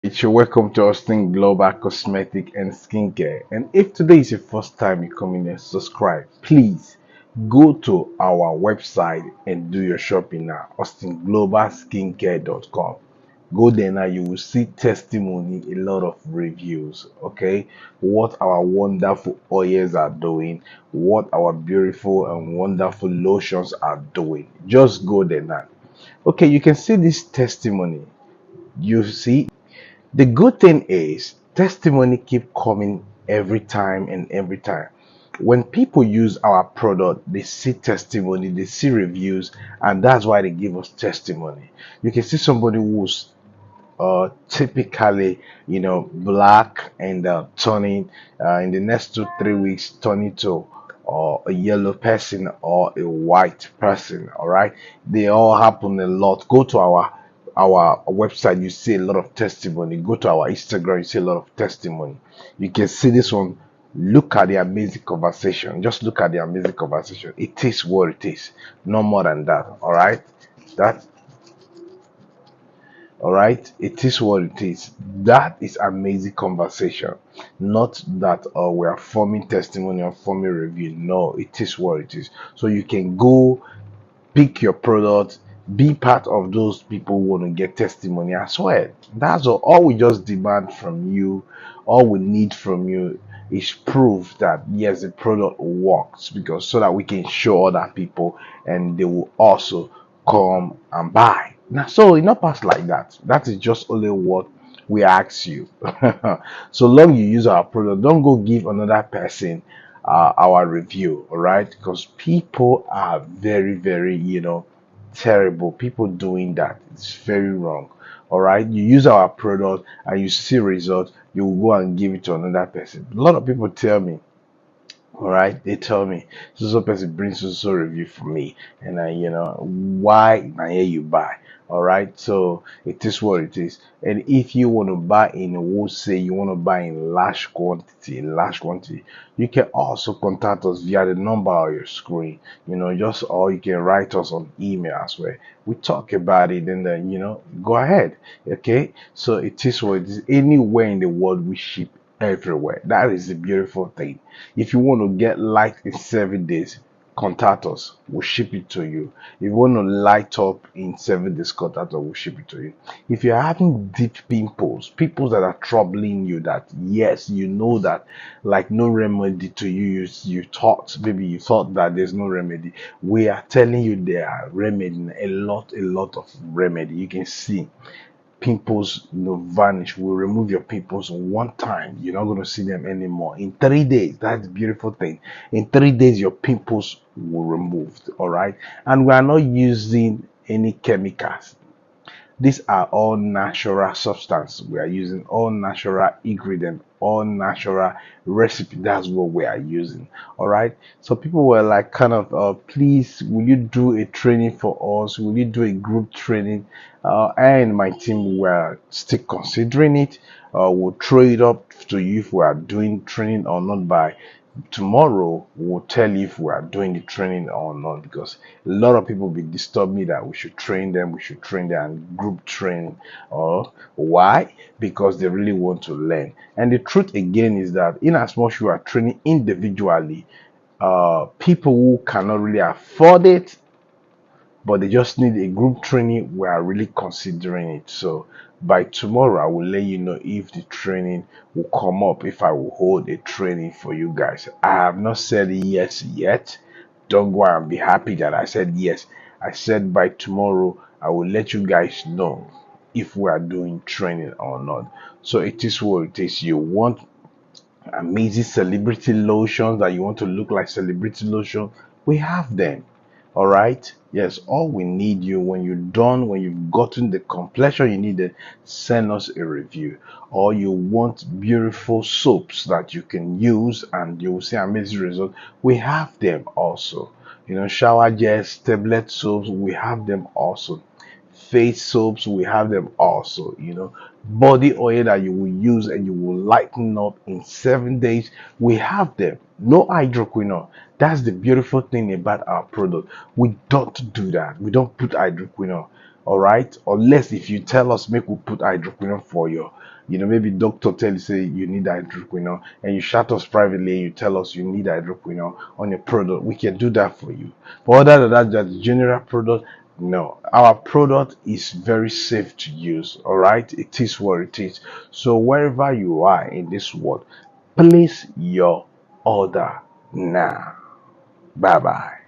It's your welcome to Austin Global Cosmetic and Skincare. And if today is your first time you come in and subscribe, please go to our website and do your shopping now. AustinGlobalSkincare.com. Go there now, you will see testimony, a lot of reviews. Okay, what our wonderful oils are doing, what our beautiful and wonderful lotions are doing. Just go there now. Okay, you can see this testimony. You see, the good thing is testimony keep coming every time and every time. When people use our product, they see testimony, they see reviews, and that's why they give us testimony. You can see somebody who's typically, black and turning in the next 2 3 weeks, turning to a yellow person or a white person. All right, they all happen a lot. Go to our website, you see a lot of testimony. Go to our Instagram, you see a lot of testimony. You can see this one. Look at the amazing conversation. Just look at the amazing conversation. It is what it is, no more than that. All right, that all right, it is what it is. That is amazing conversation. Not that we are forming testimony or forming review. No, it is what it is. So you can go pick your product, be part of those people who want to get testimony as well. That's all we just demand from you. All we need from you is proof that yes, the product works, because so that we can show other people and they will also come and buy. Now, so it not pass like that. That is just only what we ask you. So long you use our product, don't go give another person our review, all right? Because people are very, very, terrible. People doing that, it's very wrong. All right, you use our product and you see results, you will go and give it to another person. A lot of people tell me, all right, they tell me so person brings so review for me, and I, why now here you buy. All right, so it is what it is. And if you want to buy in wholesale, you want to buy in large quantity, you can also contact us via the number on your screen. Just, or you can write us on email as well. We talk about it, and then go ahead. Okay, so it is what it is. Anywhere in the world we ship everywhere. That is the beautiful thing. If you want to get light in 7 days, contact us. We'll ship it to you. If you want to light up in 7 days, contact us. We'll ship it to you. If you're having deep pimples that are troubling you, that yes, you know that like no remedy to you, you thought maybe you thought that there's no remedy. We are telling you there are remedy, a lot of remedy. You can see pimples vanish. We'll remove your pimples one time. You're not going to see them anymore in 3 days. That's the beautiful thing. In 3 days your pimples will removed. All right, and we are not using any chemicals. These are all natural substance. We are using all natural ingredient, all natural recipe. That's what we are using. All right. So people were like, kind of, please, will you do a training for us? Will you do a group training? And my team were still considering it. We'll throw it up to you if we are doing training or not by tomorrow. We'll tell you if we are doing the training or not, because a lot of people will disturb me that we should train them, and group train. Or why? Because they really want to learn. And the truth again is that in as much you are training individually, people who cannot really afford it but they just need a group training, we are really considering it. So by tomorrow I will let you know if the training will come up, if I will hold a training for you guys. I have not said yes yet. Don't go and be happy that I said yes. I said by tomorrow I will let you guys know if we are doing training or not. So it is what it is. You want amazing celebrity lotions, that you want to look like celebrity lotion, we have them. All right, yes, all we need, you when you're done, when you've gotten the complexion you needed, send us a review. Or you want beautiful soaps that you can use and you will see amazing results, we have them also. Shower gels, tablet soaps, we have them also. Face soaps, we have them also. Body oil that you will use and you will lighten up in 7 days, we have them. No hydroquinone. That's the beautiful thing about our product. We don't do that. We don't put hydroquinone. All right, unless if you tell us make we put hydroquinone for maybe doctor tell you say you need hydroquinone, and you chat us privately and you tell us you need hydroquinone on your product, we can do that for you. But other than that, just general product, no. Our product is very safe to use. All right, it is what it is. So wherever you are in this world, place your order now. Bye bye.